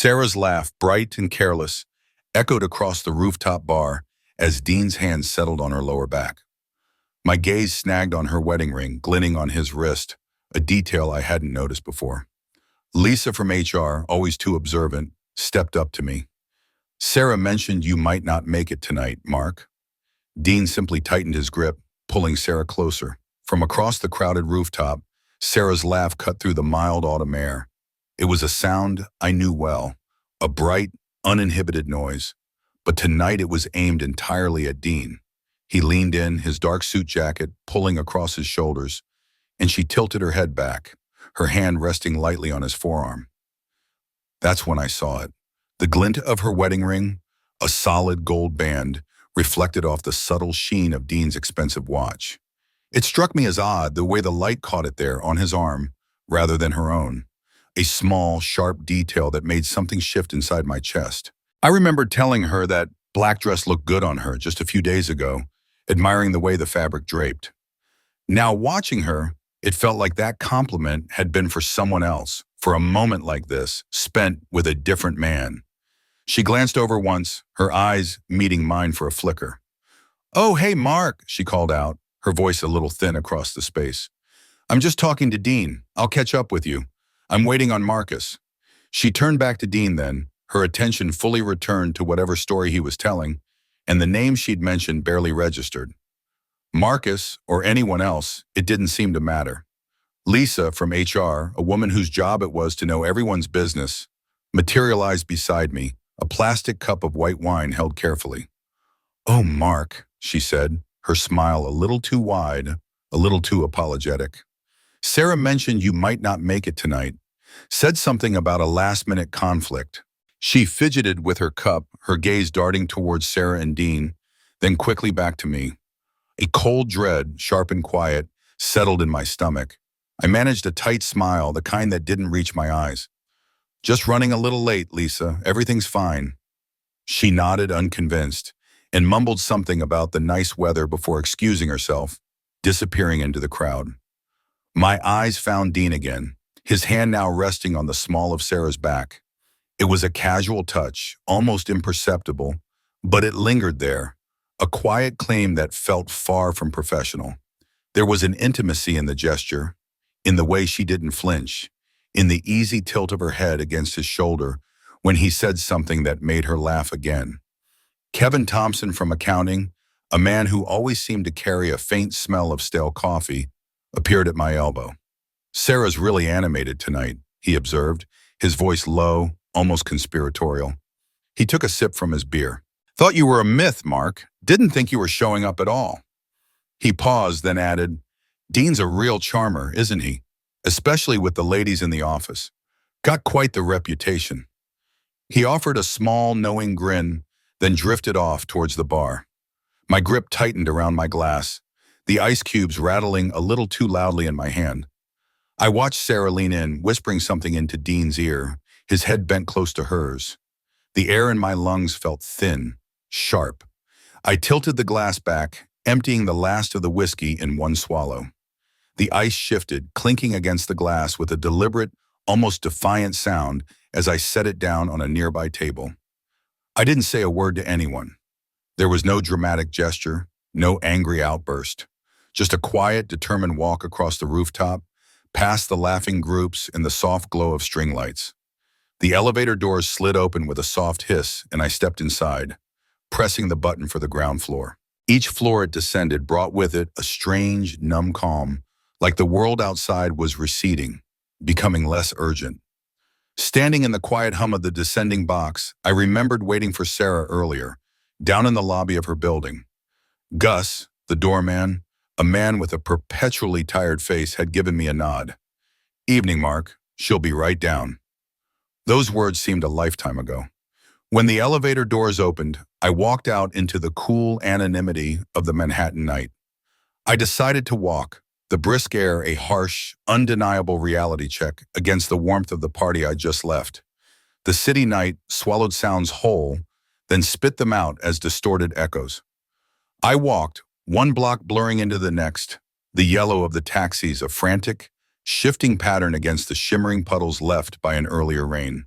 Sarah's laugh, bright and careless, echoed across the rooftop bar as Dean's hand settled on her lower back. My gaze snagged on her wedding ring, glinting on his wrist, a detail I hadn't noticed before. Lisa from HR, always too observant, stepped up to me. "Sarah mentioned you might not make it tonight, Mark." Dean simply tightened his grip, pulling Sarah closer. From across the crowded rooftop, Sarah's laugh cut through the mild autumn air. It was a sound I knew well, a bright, uninhibited noise. But tonight it was aimed entirely at Dean. He leaned in, his dark suit jacket pulling across his shoulders, and she tilted her head back, her hand resting lightly on his forearm. That's when I saw it. The glint of her wedding ring, a solid gold band, reflected off the subtle sheen of Dean's expensive watch. It struck me as odd the way the light caught it there on his arm, rather than her own. A small, sharp detail that made something shift inside my chest. I remembered telling her that black dress looked good on her just a few days ago, admiring the way the fabric draped. Now watching her, it felt like that compliment had been for someone else, for a moment like this, spent with a different man. She glanced over once, her eyes meeting mine for a flicker. "Oh, hey, Mark," she called out, her voice a little thin across the space. "I'm just talking to Dean. I'll catch up with you. I'm waiting on Marcus." She turned back to Dean then, her attention fully returned to whatever story he was telling, and the name she'd mentioned barely registered. Marcus, or anyone else, it didn't seem to matter. Lisa from HR, a woman whose job it was to know everyone's business, materialized beside me, a plastic cup of white wine held carefully. "Oh, Mark," she said, her smile a little too wide, a little too apologetic. "Sarah mentioned you might not make it tonight. Said something about a last-minute conflict." She fidgeted with her cup, her gaze darting towards Sarah and Dean, then quickly back to me. A cold dread, sharp and quiet, settled in my stomach. I managed a tight smile, the kind that didn't reach my eyes. "Just running a little late, Lisa. Everything's fine." She nodded, unconvinced, and mumbled something about the nice weather before excusing herself, disappearing into the crowd. My eyes found Dean again, his hand now resting on the small of Sarah's back. It was a casual touch, almost imperceptible, but it lingered there, a quiet claim that felt far from professional. There was an intimacy in the gesture, in the way she didn't flinch, in the easy tilt of her head against his shoulder when he said something that made her laugh again. Kevin Thompson from accounting, a man who always seemed to carry a faint smell of stale coffee, appeared at my elbow. "Sarah's really animated tonight," he observed, his voice low, almost conspiratorial. He took a sip from his beer. "Thought you were a myth, Mark. Didn't think you were showing up at all." He paused, then added, "Dean's a real charmer, isn't he? Especially with the ladies in the office. Got quite the reputation." He offered a small, knowing grin, then drifted off towards the bar. My grip tightened around my glass, the ice cubes rattling a little too loudly in my hand. I watched Sarah lean in, whispering something into Dean's ear, his head bent close to hers. The air in my lungs felt thin, sharp. I tilted the glass back, emptying the last of the whiskey in one swallow. The ice shifted, clinking against the glass with a deliberate, almost defiant sound as I set it down on a nearby table. I didn't say a word to anyone. There was no dramatic gesture, no angry outburst. Just a quiet, determined walk across the rooftop, past the laughing groups in the soft glow of string lights. The elevator doors slid open with a soft hiss, and I stepped inside, pressing the button for the ground floor. Each floor it descended brought with it a strange, numb calm, like the world outside was receding, becoming less urgent. Standing in the quiet hum of the descending box, I remembered waiting for Sarah earlier, down in the lobby of her building. Gus, the doorman, a man with a perpetually tired face, had given me a nod. "Evening, Mark. She'll be right down." Those words seemed a lifetime ago. When the elevator doors opened, I walked out into the cool anonymity of the Manhattan night. I decided to walk, the brisk air a harsh, undeniable reality check against the warmth of the party I just left. The city night swallowed sounds whole, then spit them out as distorted echoes. I walked, one block blurring into the next, the yellow of the taxis a frantic, shifting pattern against the shimmering puddles left by an earlier rain.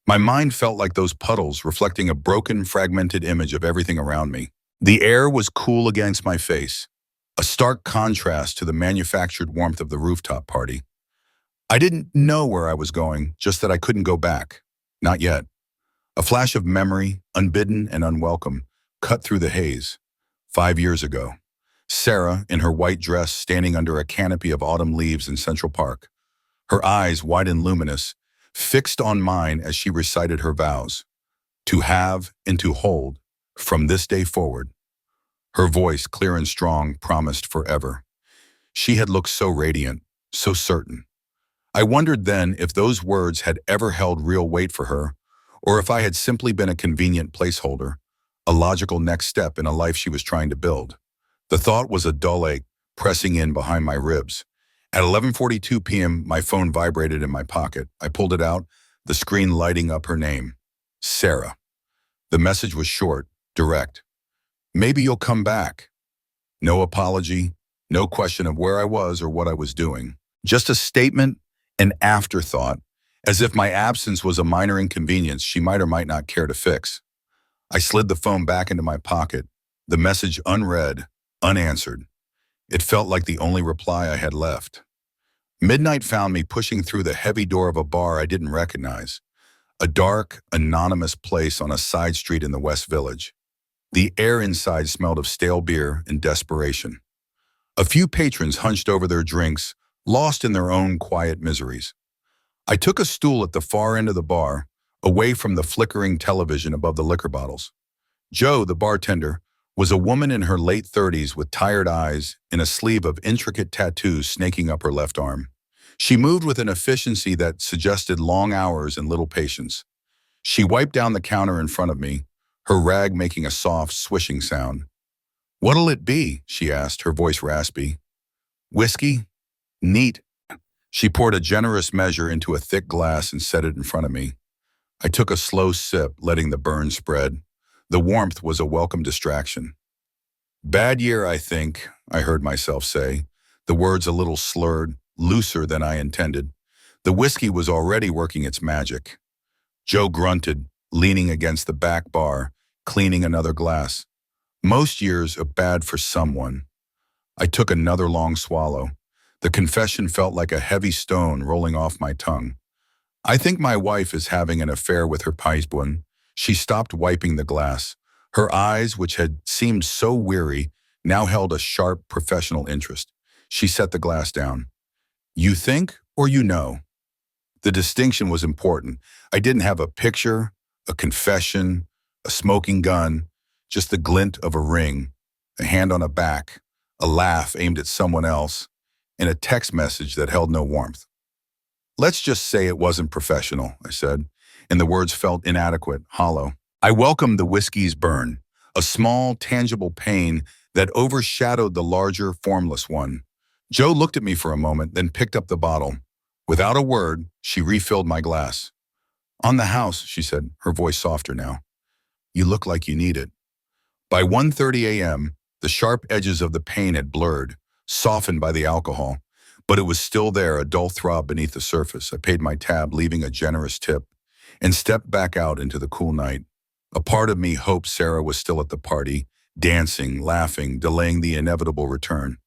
My mind felt like those puddles reflecting a broken, fragmented image of everything around me. The air was cool against my face, a stark contrast to the manufactured warmth of the rooftop party. I didn't know where I was going, just that I couldn't go back. Not yet. A flash of memory, unbidden and unwelcome, cut through the haze. 5 years ago. Sarah, in her white dress, standing under a canopy of autumn leaves in Central Park. Her eyes, wide and luminous, fixed on mine as she recited her vows. To have and to hold, from this day forward. Her voice, clear and strong, promised forever. She had looked so radiant, so certain. I wondered then if those words had ever held real weight for her, or if I had simply been a convenient placeholder, a logical next step in a life she was trying to build. The thought was a dull ache pressing in behind my ribs. At 11:42 p.m., my phone vibrated in my pocket. I pulled it out, the screen lighting up her name. Sarah. The message was short, direct. Maybe you'll come back. No apology, no question of where I was or what I was doing. Just a statement, an afterthought, as if my absence was a minor inconvenience she might or might not care to fix. I slid the phone back into my pocket, the message unread, unanswered. It felt like the only reply I had left. Midnight found me pushing through the heavy door of a bar I didn't recognize, a dark, anonymous place on a side street in the West Village. The air inside smelled of stale beer and desperation. A few patrons hunched over their drinks, lost in their own quiet miseries. I took a stool at the far end of the bar, away from the flickering television above the liquor bottles. Jo, the bartender, was a woman in her late 30s with tired eyes and a sleeve of intricate tattoos snaking up her left arm. She moved with an efficiency that suggested long hours and little patience. She wiped down the counter in front of me, her rag making a soft, swishing sound. "What'll it be?" she asked, her voice raspy. "Whiskey?" "Neat." She poured a generous measure into a thick glass and set it in front of me. I took a slow sip, letting the burn spread. The warmth was a welcome distraction. "Bad year, I think," I heard myself say, the words a little slurred, looser than I intended. The whiskey was already working its magic. Jo grunted, leaning against the back bar, cleaning another glass. "Most years are bad for someone." I took another long swallow. The confession felt like a heavy stone rolling off my tongue. "I think my wife is having an affair with her paisbuan." She stopped wiping the glass. Her eyes, which had seemed so weary, now held a sharp professional interest. She set the glass down. "You think or you know?" The distinction was important. I didn't have a picture, a confession, a smoking gun, just the glint of a ring, a hand on a back, a laugh aimed at someone else, and a text message that held no warmth. "Let's just say it wasn't professional," I said, and the words felt inadequate, hollow. I welcomed the whiskey's burn, a small, tangible pain that overshadowed the larger, formless one. Jo looked at me for a moment, then picked up the bottle. Without a word, she refilled my glass. "On the house," she said, her voice softer now. "You look like you need it." By 1:30 a.m., the sharp edges of the pain had blurred, softened by the alcohol, but it was still there, a dull throb beneath the surface. I paid my tab, leaving a generous tip, and stepped back out into the cool night. A part of me hoped Sarah was still at the party, dancing, laughing, delaying the inevitable return.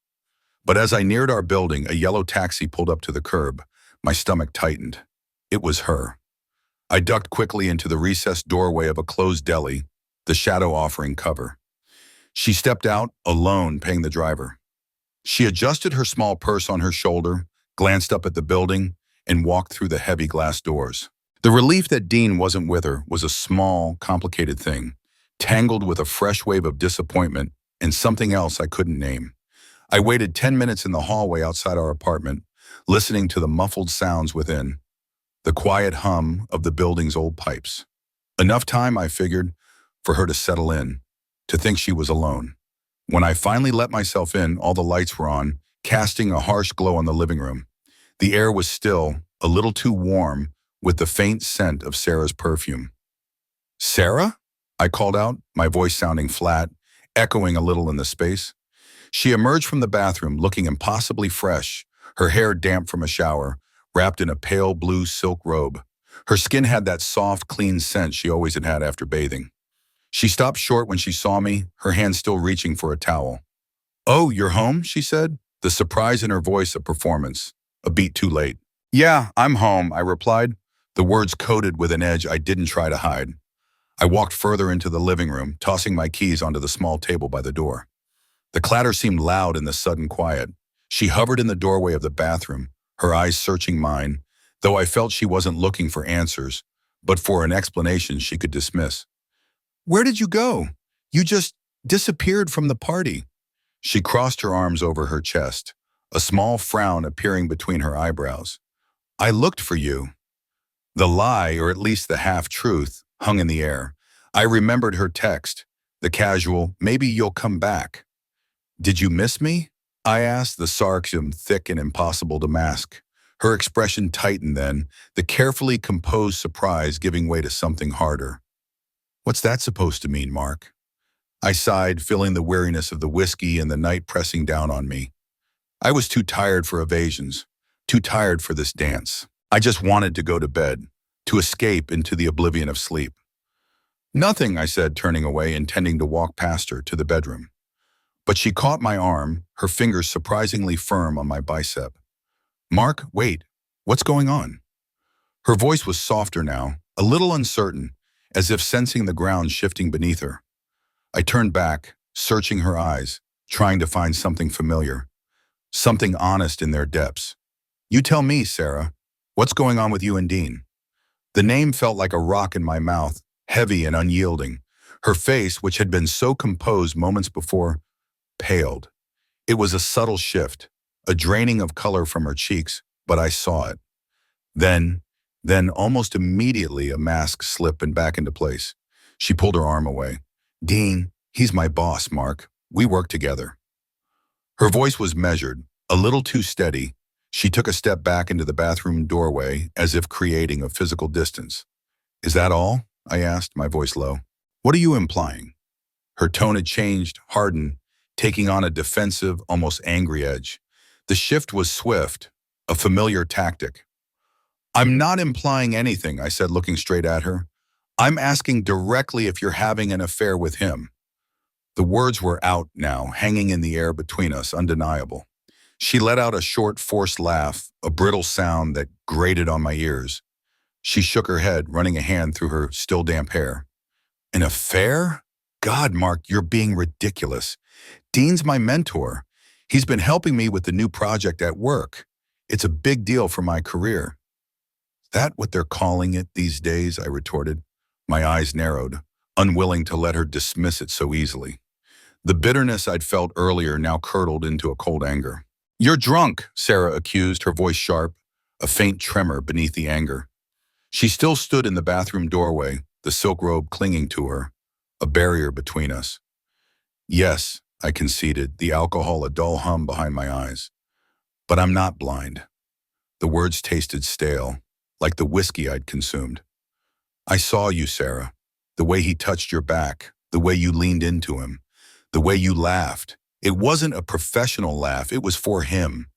But as I neared our building, a yellow taxi pulled up to the curb. My stomach tightened. It was her. I ducked quickly into the recessed doorway of a closed deli, the shadow offering cover. She stepped out, alone, paying the driver. She adjusted her small purse on her shoulder, glanced up at the building, and walked through the heavy glass doors. The relief that Dean wasn't with her was a small, complicated thing, tangled with a fresh wave of disappointment and something else I couldn't name. I waited 10 minutes in the hallway outside our apartment, listening to the muffled sounds within, the quiet hum of the building's old pipes. Enough time, I figured, for her to settle in, to think she was alone. When I finally let myself in, all the lights were on, casting a harsh glow on the living room. The air was still, a little too warm, with the faint scent of Sarah's perfume. "Sarah?" I called out, my voice sounding flat, echoing a little in the space. She emerged from the bathroom, looking impossibly fresh, her hair damp from a shower, wrapped in a pale blue silk robe. Her skin had that soft, clean scent she always had after bathing. She stopped short when she saw me, her hand still reaching for a towel. "Oh, you're home?" she said, the surprise in her voice a performance, a beat too late. "Yeah, I'm home," I replied, the words coated with an edge I didn't try to hide. I walked further into the living room, tossing my keys onto the small table by the door. The clatter seemed loud in the sudden quiet. She hovered in the doorway of the bathroom, her eyes searching mine, though I felt she wasn't looking for answers, but for an explanation she could dismiss. "Where did you go? You just disappeared from the party." She crossed her arms over her chest, a small frown appearing between her eyebrows. "I looked for you." The lie, or at least the half-truth, hung in the air. I remembered her text, the casual, "Maybe you'll come back." "Did you miss me?" I asked, the sarcasm thick and impossible to mask. Her expression tightened then, the carefully composed surprise giving way to something harder. "What's that supposed to mean, Mark?" I sighed, feeling the weariness of the whiskey and the night pressing down on me. I was too tired for evasions, too tired for this dance. I just wanted to go to bed, to escape into the oblivion of sleep. "Nothing," I said, turning away, intending to walk past her to the bedroom. But she caught my arm, her fingers surprisingly firm on my bicep. "Mark, wait, what's going on?" Her voice was softer now, a little uncertain, as if sensing the ground shifting beneath her. I turned back, searching her eyes, trying to find something familiar, something honest in their depths. "You tell me, Sarah, what's going on with you and Dean?" The name felt like a rock in my mouth, heavy and unyielding. Her face, which had been so composed moments before, paled. It was a subtle shift, a draining of color from her cheeks, but I saw it. Then almost immediately a mask slipped and back into place. She pulled her arm away. "Dean, he's my boss, Mark. We work together." Her voice was measured, a little too steady. She took a step back into the bathroom doorway, as if creating a physical distance. "Is that all?" I asked, my voice low. "What are you implying?" Her tone had changed, hardened, taking on a defensive, almost angry edge. The shift was swift, a familiar tactic. "I'm not implying anything," I said, looking straight at her. "I'm asking directly if you're having an affair with him." The words were out now, hanging in the air between us, undeniable. She let out a short, forced laugh, a brittle sound that grated on my ears. She shook her head, running a hand through her still damp hair. "An affair? God, Mark, you're being ridiculous. Dean's my mentor. He's been helping me with the new project at work. It's a big deal for my career." "That what they're calling it these days?" I retorted. My eyes narrowed, unwilling to let her dismiss it so easily. The bitterness I'd felt earlier now curdled into a cold anger. "You're drunk," Sarah accused, her voice sharp, a faint tremor beneath the anger. She still stood in the bathroom doorway, the silk robe clinging to her, a barrier between us. "Yes," I conceded, the alcohol a dull hum behind my eyes. "But I'm not blind." The words tasted stale, like the whiskey I'd consumed. "I saw you, Sarah. The way he touched your back, the way you leaned into him, the way you laughed. It wasn't a professional laugh, it was for him."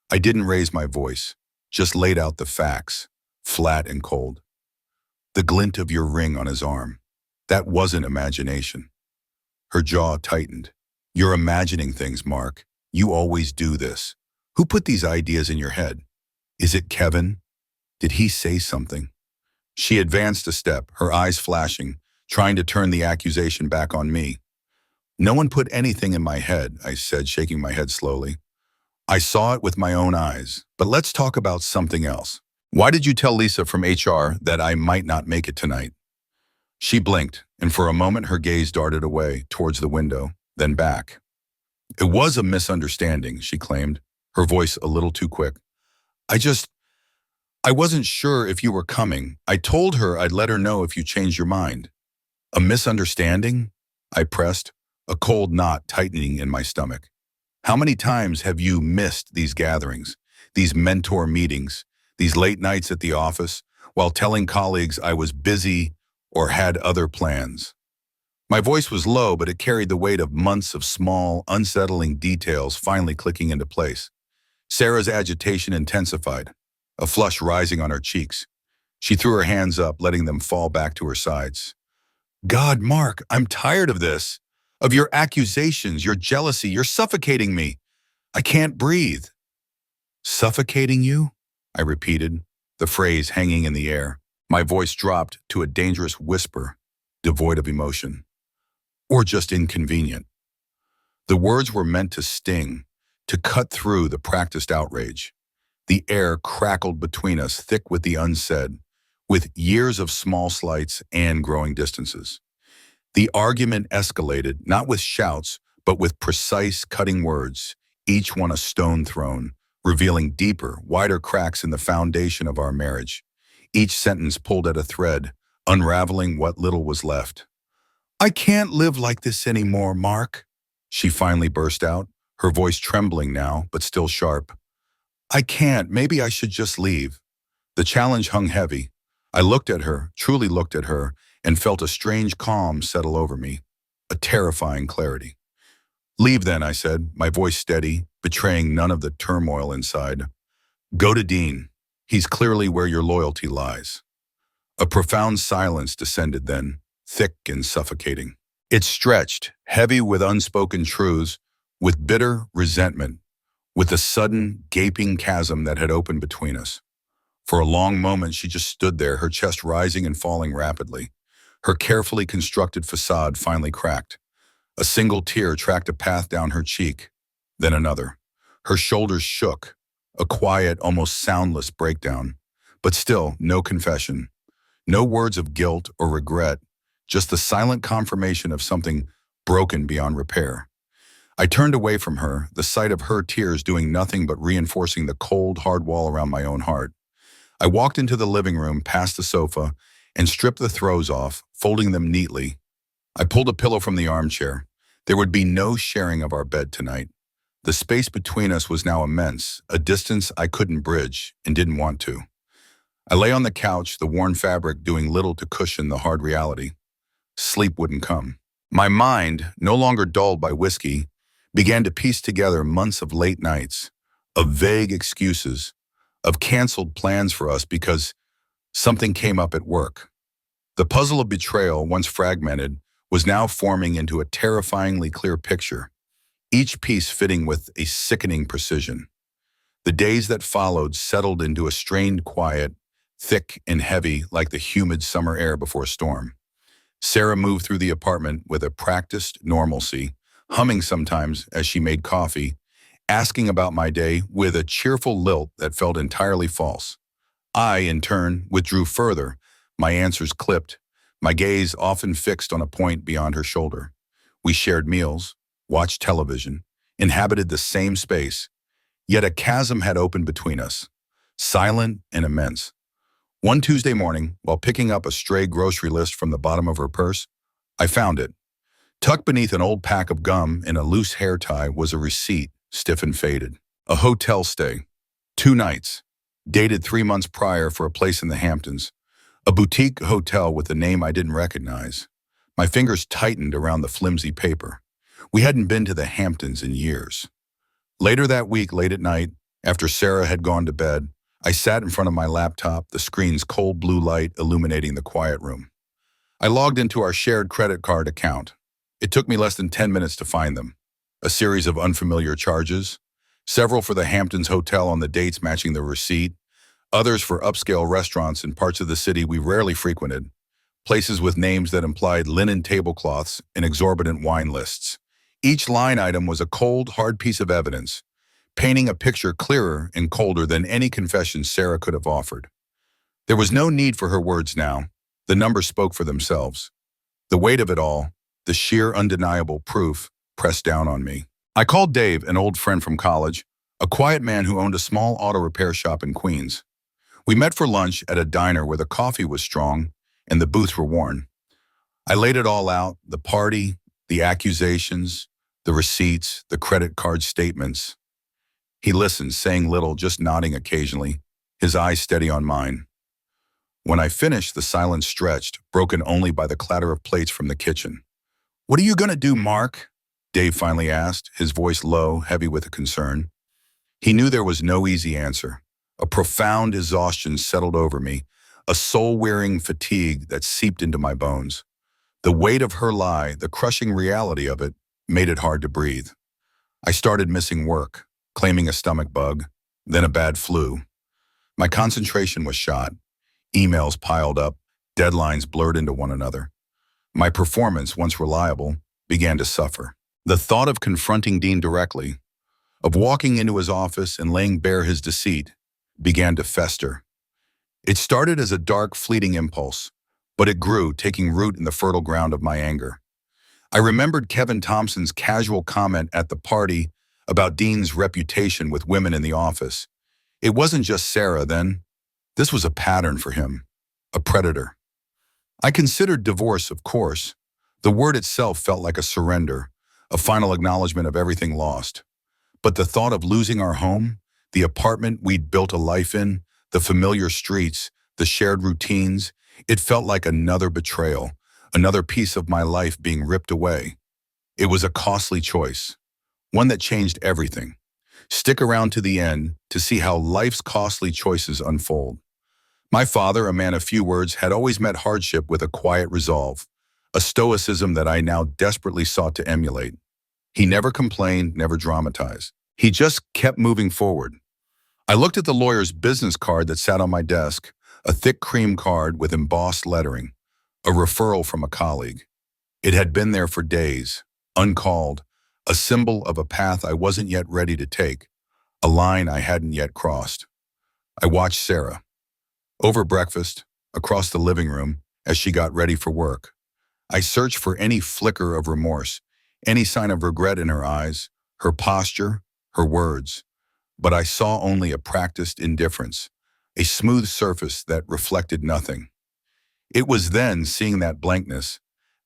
I didn't raise my voice, just laid out the facts, flat and cold. "The glint of your ring on his arm. That wasn't imagination." Her jaw tightened. "You're imagining things, Mark. You always do this. Who put these ideas in your head? Is it Kevin? Did he say something?" She advanced a step, her eyes flashing, trying to turn the accusation back on me. "No one put anything in my head," I said, shaking my head slowly. "I saw it with my own eyes. But let's talk about something else. Why did you tell Lisa from HR that I might not make it tonight?" She blinked, and for a moment her gaze darted away, towards the window, then back. "It was a misunderstanding," she claimed, her voice a little too quick. I wasn't sure if you were coming. I told her I'd let her know if you changed your mind." "A misunderstanding?" I pressed, a cold knot tightening in my stomach. "How many times have you missed these gatherings, these mentor meetings, these late nights at the office, while telling colleagues I was busy or had other plans?" My voice was low, but it carried the weight of months of small, unsettling details finally clicking into place. Sarah's agitation intensified, a flush rising on her cheeks. She threw her hands up, letting them fall back to her sides. God, Mark, I'm tired of this. Of your accusations, your jealousy, you're suffocating me. I can't breathe. Suffocating you? I repeated, the phrase hanging in the air. My voice dropped to a dangerous whisper, devoid of emotion. Or just inconvenient. The words were meant to sting, to cut through the practiced outrage. The air crackled between us, thick with the unsaid, with years of small slights and growing distances. The argument escalated, not with shouts, but with precise, cutting words, each one a stone thrown, revealing deeper, wider cracks in the foundation of our marriage. Each sentence pulled at a thread, unraveling what little was left. I can't live like this anymore, Mark, she finally burst out, her voice trembling now, but still sharp. I can't. Maybe I should just leave. The challenge hung heavy. I looked at her, truly looked at her, and felt a strange calm settle over me, a terrifying clarity. Leave then, I said, my voice steady, betraying none of the turmoil inside. Go to Dean. He's clearly where your loyalty lies. A profound silence descended then, thick and suffocating. It stretched, heavy with unspoken truths, with bitter resentment, with the sudden, gaping chasm that had opened between us. For a long moment, she just stood there, her chest rising and falling rapidly. Her carefully constructed facade finally cracked. A single tear tracked a path down her cheek, then another. Her shoulders shook, a quiet, almost soundless breakdown. But still, no confession. No words of guilt or regret, just the silent confirmation of something broken beyond repair. I turned away from her, the sight of her tears doing nothing but reinforcing the cold, hard wall around my own heart. I walked into the living room, past the sofa, and stripped the throws off, folding them neatly. I pulled a pillow from the armchair. There would be no sharing of our bed tonight. The space between us was now immense, a distance I couldn't bridge and didn't want to. I lay on the couch, the worn fabric doing little to cushion the hard reality. Sleep wouldn't come. My mind, no longer dulled by whiskey, began to piece together months of late nights, of vague excuses, of canceled plans for us because something came up at work. The puzzle of betrayal, once fragmented, was now forming into a terrifyingly clear picture, each piece fitting with a sickening precision. The days that followed settled into a strained quiet, thick and heavy like the humid summer air before a storm. Sarah moved through the apartment with a practiced normalcy, humming sometimes as she made coffee, asking about my day with a cheerful lilt that felt entirely false. I, in turn, withdrew further, my answers clipped, my gaze often fixed on a point beyond her shoulder. We shared meals, watched television, inhabited the same space, yet a chasm had opened between us, silent and immense. One Tuesday morning, while picking up a stray grocery list from the bottom of her purse, I found it. Tucked beneath an old pack of gum in a loose hair tie was a receipt, stiff and faded. A hotel stay. 2 nights. Dated 3 months prior for a place in the Hamptons. A boutique hotel with a name I didn't recognize. My fingers tightened around the flimsy paper. We hadn't been to the Hamptons in years. Later that week, late at night, after Sarah had gone to bed, I sat in front of my laptop, the screen's cold blue light illuminating the quiet room. I logged into our shared credit card account. It took me less than 10 minutes to find them. A series of unfamiliar charges, several for the Hamptons Hotel on the dates matching the receipt, others for upscale restaurants in parts of the city we rarely frequented, places with names that implied linen tablecloths and exorbitant wine lists. Each line item was a cold, hard piece of evidence, painting a picture clearer and colder than any confession Sarah could have offered. There was no need for her words now. The numbers spoke for themselves. The weight of it all, the sheer undeniable proof, pressed down on me. I called Dave, an old friend from college, a quiet man who owned a small auto repair shop in Queens. We met for lunch at a diner where the coffee was strong and the booths were worn. I laid it all out, the party, the accusations, the receipts, the credit card statements. He listened, saying little, just nodding occasionally, his eyes steady on mine. When I finished, the silence stretched, broken only by the clatter of plates from the kitchen. "What are you going to do, Mark?" Dave finally asked, his voice low, heavy with concern. He knew there was no easy answer. A profound exhaustion settled over me, a soul-wearing fatigue that seeped into my bones. The weight of her lie, the crushing reality of it, made it hard to breathe. I started missing work, claiming a stomach bug, then a bad flu. My concentration was shot. Emails piled up, deadlines blurred into one another. My performance, once reliable, began to suffer. The thought of confronting Dean directly, of walking into his office and laying bare his deceit, began to fester. It started as a dark, fleeting impulse, but it grew, taking root in the fertile ground of my anger. I remembered Kevin Thompson's casual comment at the party about Dean's reputation with women in the office. It wasn't just Sarah then. This was a pattern for him, a predator. I considered divorce, of course. The word itself felt like a surrender, a final acknowledgement of everything lost. But the thought of losing our home, the apartment we'd built a life in, the familiar streets, the shared routines, it felt like another betrayal, another piece of my life being ripped away. It was a costly choice, one that changed everything. Stick around to the end to see how life's costly choices unfold. My father, a man of few words, had always met hardship with a quiet resolve, a stoicism that I now desperately sought to emulate. He never complained, never dramatized. He just kept moving forward. I looked at the lawyer's business card that sat on my desk, a thick cream card with embossed lettering, a referral from a colleague. It had been there for days, uncalled, a symbol of a path I wasn't yet ready to take, a line I hadn't yet crossed. I watched Sarah, over breakfast, across the living room, as she got ready for work. I searched for any flicker of remorse, any sign of regret in her eyes, her posture, her words. But I saw only a practiced indifference, a smooth surface that reflected nothing. It was then, seeing that blankness,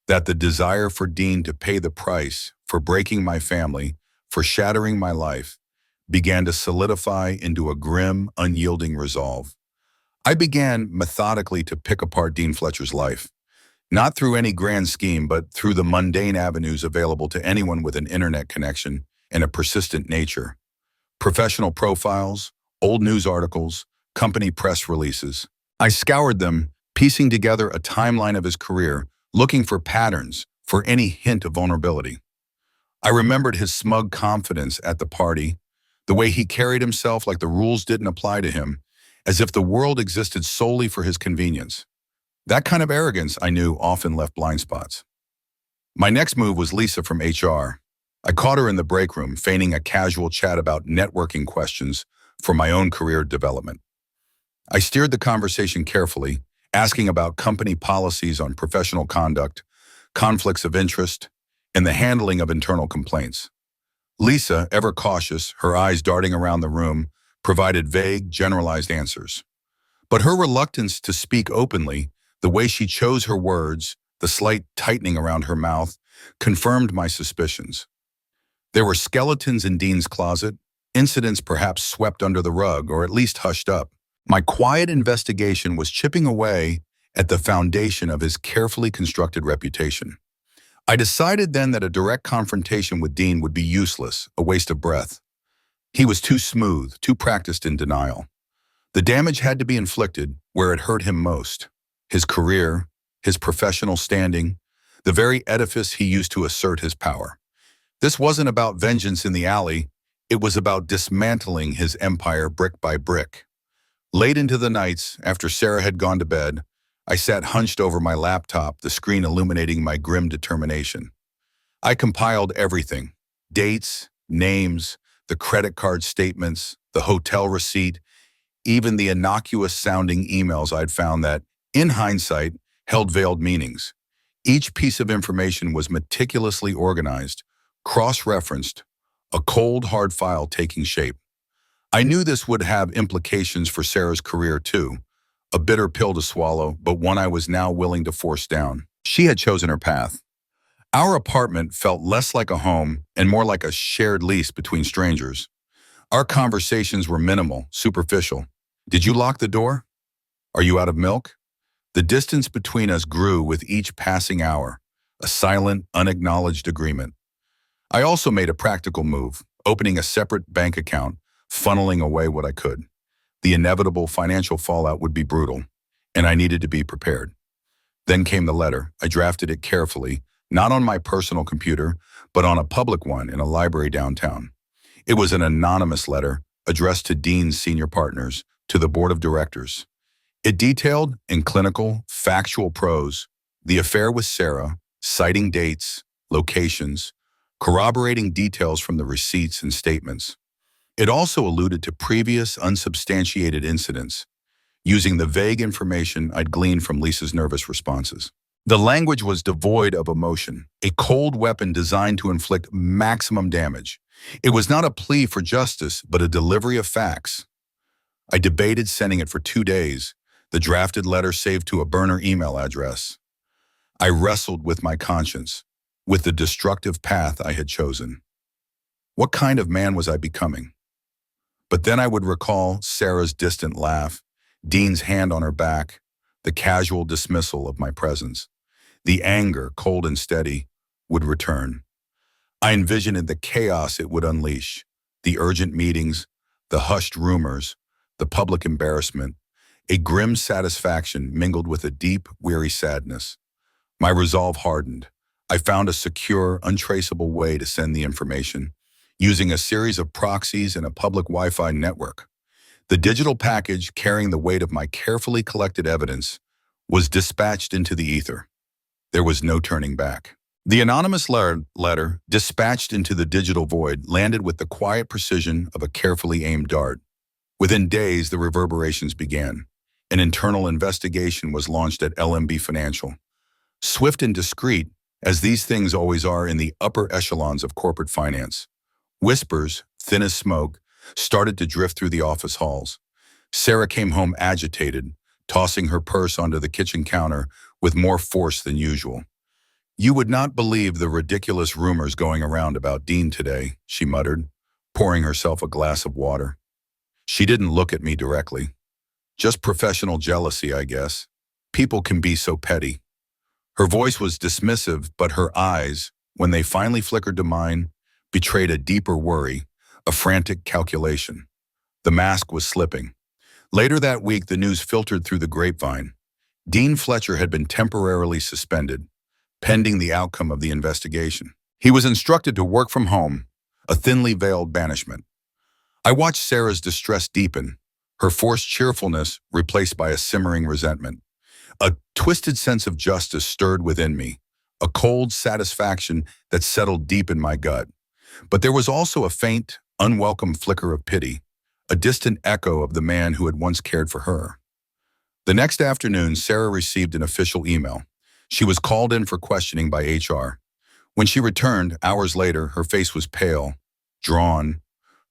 that the desire for Dean to pay the price for breaking my family, for shattering my life, began to solidify into a grim, unyielding resolve. I began methodically to pick apart Dean Fletcher's life, not through any grand scheme, but through the mundane avenues available to anyone with an internet connection and a persistent nature. Professional profiles, old news articles, company press releases. I scoured them, piecing together a timeline of his career, looking for patterns, for any hint of vulnerability. I remembered his smug confidence at the party, the way he carried himself like the rules didn't apply to him, as if the world existed solely for his convenience. That kind of arrogance, I knew, often left blind spots. My next move was Lisa from HR. I caught her in the break room, feigning a casual chat about networking questions for my own career development. I steered the conversation carefully, asking about company policies on professional conduct, conflicts of interest, and the handling of internal complaints. Lisa, ever cautious, her eyes darting around the room, provided vague, generalized answers. But her reluctance to speak openly, the way she chose her words, the slight tightening around her mouth, confirmed my suspicions. There were skeletons in Dean's closet, incidents perhaps swept under the rug or at least hushed up. My quiet investigation was chipping away at the foundation of his carefully constructed reputation. I decided then that a direct confrontation with Dean would be useless, a waste of breath. He was too smooth, too practiced in denial. The damage had to be inflicted where it hurt him most: his career, his professional standing, the very edifice he used to assert his power. This wasn't about vengeance in the alley, it was about dismantling his empire brick by brick. Late into the nights, after Sarah had gone to bed, I sat hunched over my laptop, the screen illuminating my grim determination. I compiled everything: dates, names, the credit card statements, the hotel receipt, even the innocuous-sounding emails I'd found that, in hindsight, held veiled meanings. Each piece of information was meticulously organized, cross-referenced, a cold, hard file taking shape. I knew this would have implications for Sarah's career too, a bitter pill to swallow, but one I was now willing to force down. She had chosen her path. Our apartment felt less like a home and more like a shared lease between strangers. Our conversations were minimal, superficial. Did you lock the door? Are you out of milk? The distance between us grew with each passing hour, a silent, unacknowledged agreement. I also made a practical move, opening a separate bank account, funneling away what I could. The inevitable financial fallout would be brutal. and I needed to be prepared. Then came the letter. I drafted it carefully, not on my personal computer, but on a public one in a library downtown. It was an anonymous letter addressed to Dean's senior partners, to the board of directors. It detailed, in clinical, factual prose, the affair with Sarah, citing dates, locations, corroborating details from the receipts and statements. It also alluded to previous unsubstantiated incidents, using the vague information I'd gleaned from Lisa's nervous responses. The language was devoid of emotion, a cold weapon designed to inflict maximum damage. It was not a plea for justice, but a delivery of facts. I debated sending it for 2 days, the drafted letter saved to a burner email address. I wrestled with my conscience, with the destructive path I had chosen. What kind of man was I becoming? But then I would recall Sarah's distant laugh, Dean's hand on her back, the casual dismissal of my presence. The anger, cold and steady, would return. I envisioned the chaos it would unleash, the urgent meetings, the hushed rumors, the public embarrassment, a grim satisfaction mingled with a deep, weary sadness. My resolve hardened. I found a secure, untraceable way to send the information, using a series of proxies and a public Wi-Fi network. The digital package, carrying the weight of my carefully collected evidence, was dispatched into the ether. There was no turning back. The anonymous letter, dispatched into the digital void, landed with the quiet precision of a carefully aimed dart. Within days, the reverberations began. An internal investigation was launched at LMB Financial. Swift and discreet, as these things always are in the upper echelons of corporate finance. Whispers, thin as smoke, started to drift through the office halls. Sarah came home agitated, tossing her purse onto the kitchen counter with more force than usual. "You would not believe the ridiculous rumors going around about Dean today," she muttered, pouring herself a glass of water. She didn't look at me directly. Just professional jealousy, I guess. People can be so petty. Her voice was dismissive, but her eyes, when they finally flickered to mine, betrayed a deeper worry, a frantic calculation. The mask was slipping. Later that week, the news filtered through the grapevine. Dean Fletcher had been temporarily suspended, pending the outcome of the investigation. He was instructed to work from home, a thinly veiled banishment. I watched Sarah's distress deepen, her forced cheerfulness replaced by a simmering resentment. A twisted sense of justice stirred within me, a cold satisfaction that settled deep in my gut. But there was also a faint, unwelcome flicker of pity, a distant echo of the man who had once cared for her. The next afternoon, Sarah received an official email. She was called in for questioning by HR. When she returned, hours later, her face was pale, drawn,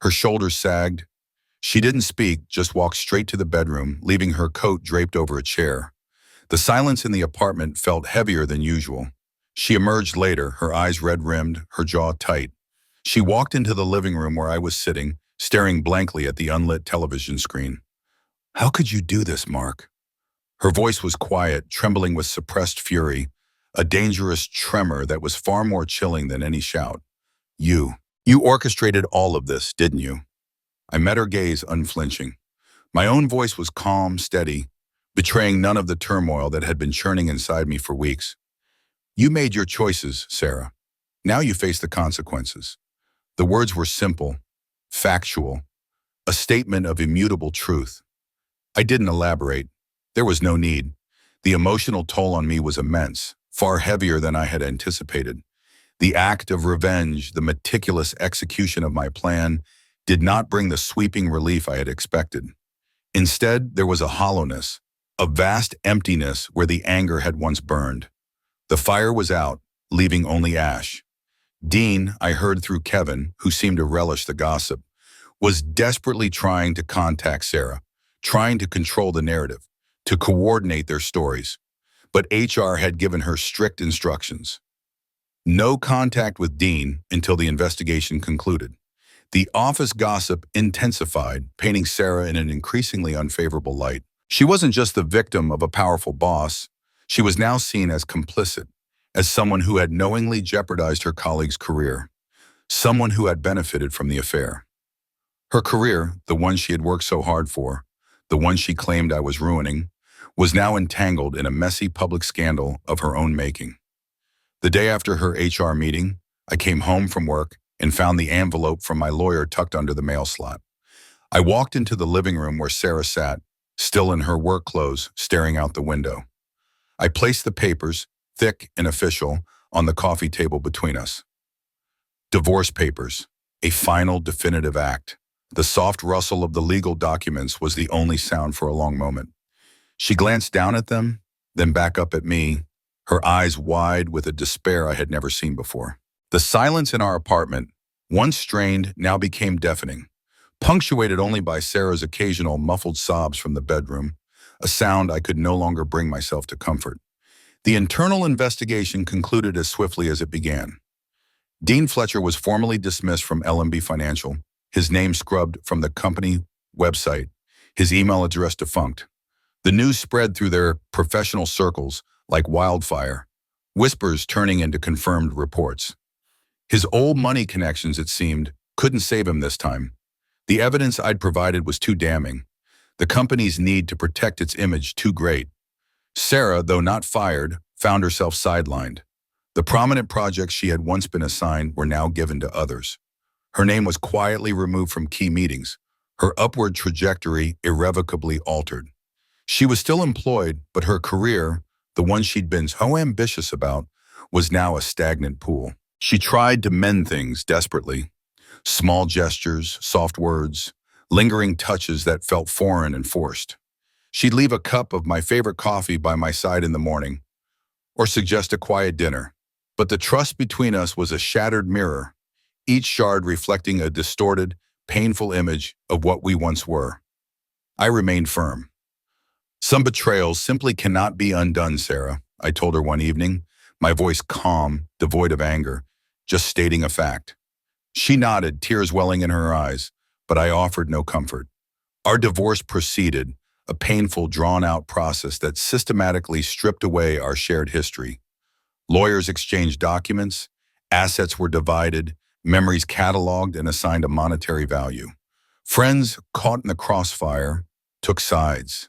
her shoulders sagged. She didn't speak, just walked straight to the bedroom, leaving her coat draped over a chair. The silence in the apartment felt heavier than usual. She emerged later, her eyes red-rimmed, her jaw tight. She walked into the living room where I was sitting, staring blankly at the unlit television screen. "How could you do this, Mark?" Her voice was quiet, trembling with suppressed fury, a dangerous tremor that was far more chilling than any shout. You orchestrated all of this, didn't you?" I met her gaze unflinching. My own voice was calm, steady, betraying none of the turmoil that had been churning inside me for weeks. "You made your choices, Sarah. Now you face the consequences." The words were simple, factual, a statement of immutable truth. I didn't elaborate. There was no need. The emotional toll on me was immense, far heavier than I had anticipated. The act of revenge, the meticulous execution of my plan, did not bring the sweeping relief I had expected. Instead, there was a hollowness, a vast emptiness where the anger had once burned. The fire was out, leaving only ash. Dean, I heard through Kevin, who seemed to relish the gossip, was desperately trying to contact Sarah, trying to control the narrative, to coordinate their stories. But HR had given her strict instructions. No contact with Dean until the investigation concluded. The office gossip intensified, painting Sarah in an increasingly unfavorable light. She wasn't just the victim of a powerful boss. She was now seen as complicit, as someone who had knowingly jeopardized her colleague's career, someone who had benefited from the affair. Her career, the one she had worked so hard for, the one she claimed I was ruining, was now entangled in a messy public scandal of her own making. The day after her HR meeting, I came home from work and found the envelope from my lawyer tucked under the mail slot. I walked into the living room where Sarah sat, still in her work clothes, staring out the window. I placed the papers, thick and official, on the coffee table between us. Divorce papers, a final definitive act. The soft rustle of the legal documents was the only sound for a long moment. She glanced down at them, then back up at me, her eyes wide with a despair I had never seen before. The silence in our apartment, once strained, now became deafening, punctuated only by Sarah's occasional muffled sobs from the bedroom, a sound I could no longer bring myself to comfort. The internal investigation concluded as swiftly as it began. Dean Fletcher was formally dismissed from LMB Financial, his name scrubbed from the company website, his email address defunct. The news spread through their professional circles like wildfire, whispers turning into confirmed reports. His old money connections, it seemed, couldn't save him this time. The evidence I'd provided was too damning. The company's need to protect its image too great. Sarah, though not fired, found herself sidelined. The prominent projects she had once been assigned were now given to others. Her name was quietly removed from key meetings, her upward trajectory irrevocably altered. She was still employed, but her career, the one she'd been so ambitious about, was now a stagnant pool. She tried to mend things desperately. Small gestures, soft words, lingering touches that felt foreign and forced. She'd leave a cup of my favorite coffee by my side in the morning, or suggest a quiet dinner. But the trust between us was a shattered mirror, each shard reflecting a distorted, painful image of what we once were. I remained firm. Some betrayals simply cannot be undone, Sarah, I told her one evening, my voice calm, devoid of anger, just stating a fact. She nodded, tears welling in her eyes, but I offered no comfort. Our divorce proceeded, a painful, drawn-out process that systematically stripped away our shared history. Lawyers exchanged documents, assets were divided, memories cataloged and assigned a monetary value. Friends, caught in the crossfire, took sides.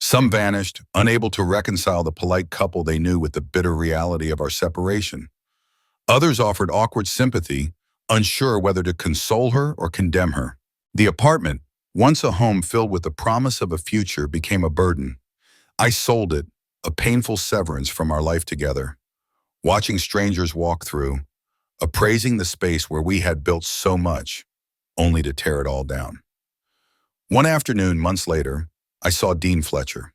Some vanished, unable to reconcile the polite couple they knew with the bitter reality of our separation. Others offered awkward sympathy, unsure whether to console her or condemn her. The apartment, once a home filled with the promise of a future, became a burden. I sold it, a painful severance from our life together. Watching strangers walk through, appraising the space where we had built so much, only to tear it all down. One afternoon, months later, I saw Dean Fletcher.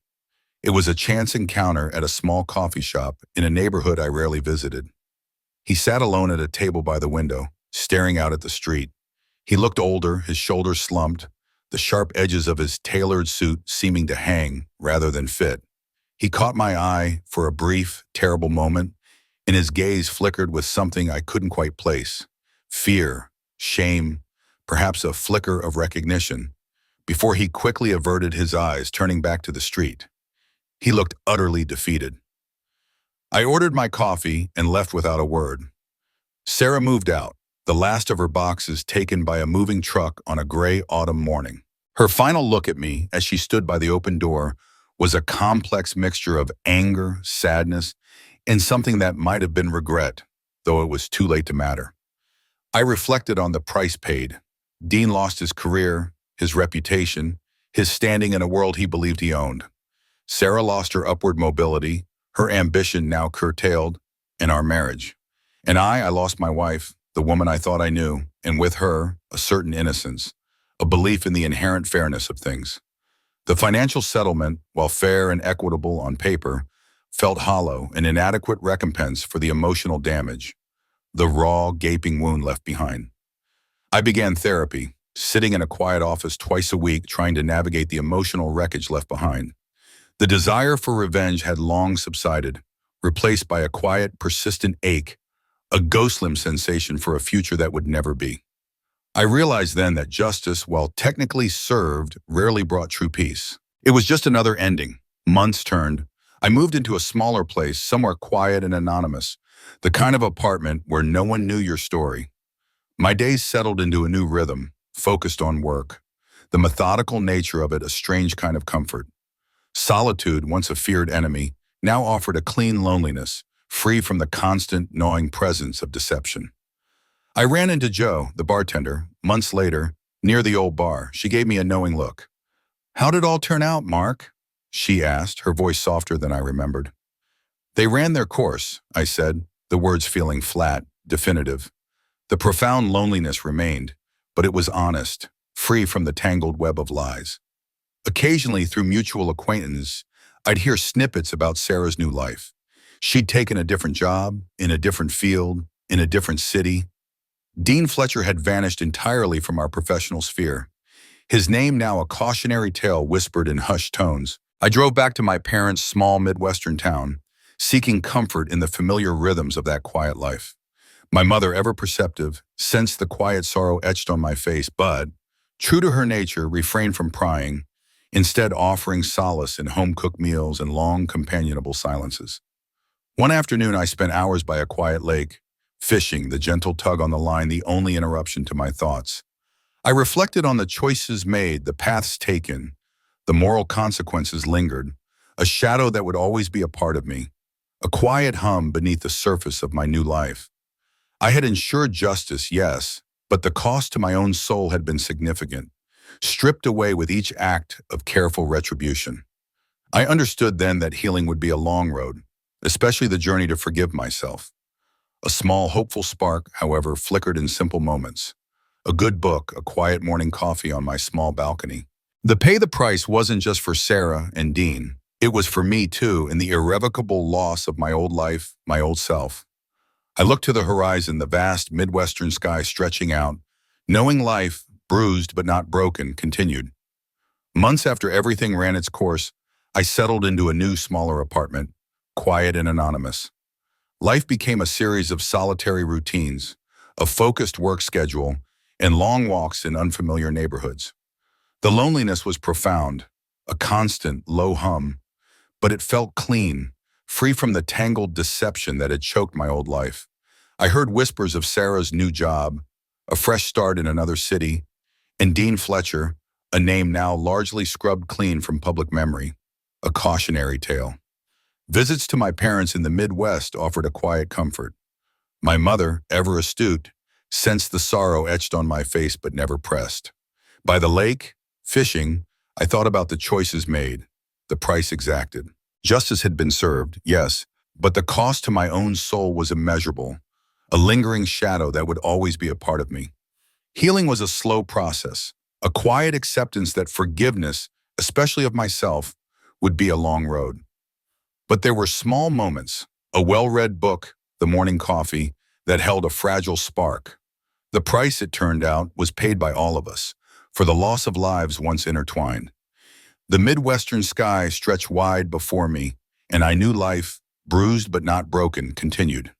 It was a chance encounter at a small coffee shop in a neighborhood I rarely visited. He sat alone at a table by the window, staring out at the street. He looked older, his shoulders slumped, the sharp edges of his tailored suit seeming to hang rather than fit. He caught my eye for a brief, terrible moment, and his gaze flickered with something I couldn't quite place. Fear, shame, perhaps a flicker of recognition, before he quickly averted his eyes, turning back to the street. He looked utterly defeated. I ordered my coffee and left without a word. Sarah moved out, the last of her boxes taken by a moving truck on a gray autumn morning. Her final look at me as she stood by the open door was a complex mixture of anger, sadness, and something that might have been regret, though it was too late to matter. I reflected on the price paid. Dean lost his career, his reputation, his standing in a world he believed he owned. Sarah lost her upward mobility, her ambition now curtailed, and our marriage. And I lost my wife, the woman I thought I knew, and with her, a certain innocence, a belief in the inherent fairness of things. The financial settlement, while fair and equitable on paper, felt hollow, an inadequate recompense for the emotional damage, the raw, gaping wound left behind. I began therapy, sitting in a quiet office twice a week trying to navigate the emotional wreckage left behind. The desire for revenge had long subsided, replaced by a quiet, persistent ache, a ghostly sensation for a future that would never be. I realized then that justice, while technically served, rarely brought true peace. It was just another ending. Months turned. I moved into a smaller place, somewhere quiet and anonymous, the kind of apartment where no one knew your story. My days settled into a new rhythm, focused on work, the methodical nature of it a strange kind of comfort. Solitude, once a feared enemy, now offered a clean loneliness, free from the constant, gnawing presence of deception. I ran into Jo, the bartender, months later, near the old bar. She gave me a knowing look. "How did it all turn out, Mark?" she asked, her voice softer than I remembered. "They ran their course," I said, the words feeling flat, definitive. The profound loneliness remained, but it was honest, free from the tangled web of lies. Occasionally, through mutual acquaintance, I'd hear snippets about Sarah's new life. She'd taken a different job, in a different field, in a different city. Dean Fletcher had vanished entirely from our professional sphere, his name now a cautionary tale whispered in hushed tones. I drove back to my parents' small Midwestern town, seeking comfort in the familiar rhythms of that quiet life. My mother, ever perceptive, sensed the quiet sorrow etched on my face, but, true to her nature, refrained from prying, instead offering solace in home-cooked meals and long, companionable silences. One afternoon, I spent hours by a quiet lake, fishing, the gentle tug on the line the only interruption to my thoughts. I reflected on the choices made, the paths taken, the moral consequences lingered, a shadow that would always be a part of me, a quiet hum beneath the surface of my new life. I had ensured justice, yes, but the cost to my own soul had been significant, stripped away with each act of careful retribution. I understood then that healing would be a long road, especially the journey to forgive myself. A small, hopeful spark, however, flickered in simple moments. A good book, a quiet morning coffee on my small balcony. The price wasn't just for Sarah and Dean. It was for me, too, in the irrevocable loss of my old life, my old self. I looked to the horizon, the vast Midwestern sky stretching out, knowing life, bruised but not broken, continued. Months after everything ran its course, I settled into a new, smaller apartment, quiet and anonymous. Life became a series of solitary routines, a focused work schedule, and long walks in unfamiliar neighborhoods. The loneliness was profound, a constant, low hum, but it felt clean, free from the tangled deception that had choked my old life. I heard whispers of Sarah's new job, a fresh start in another city, and Dean Fletcher, a name now largely scrubbed clean from public memory, a cautionary tale. Visits to my parents in the Midwest offered a quiet comfort. My mother, ever astute, sensed the sorrow etched on my face but never pressed. By the lake, fishing, I thought about the choices made, the price exacted. Justice had been served, yes, but the cost to my own soul was immeasurable, a lingering shadow that would always be a part of me. Healing was a slow process, a quiet acceptance that forgiveness, especially of myself, would be a long road. But there were small moments, a well-read book, the morning coffee, that held a fragile spark. The price, it turned out, was paid by all of us, for the loss of lives once intertwined. The Midwestern sky stretched wide before me, and I knew life, bruised but not broken, continued.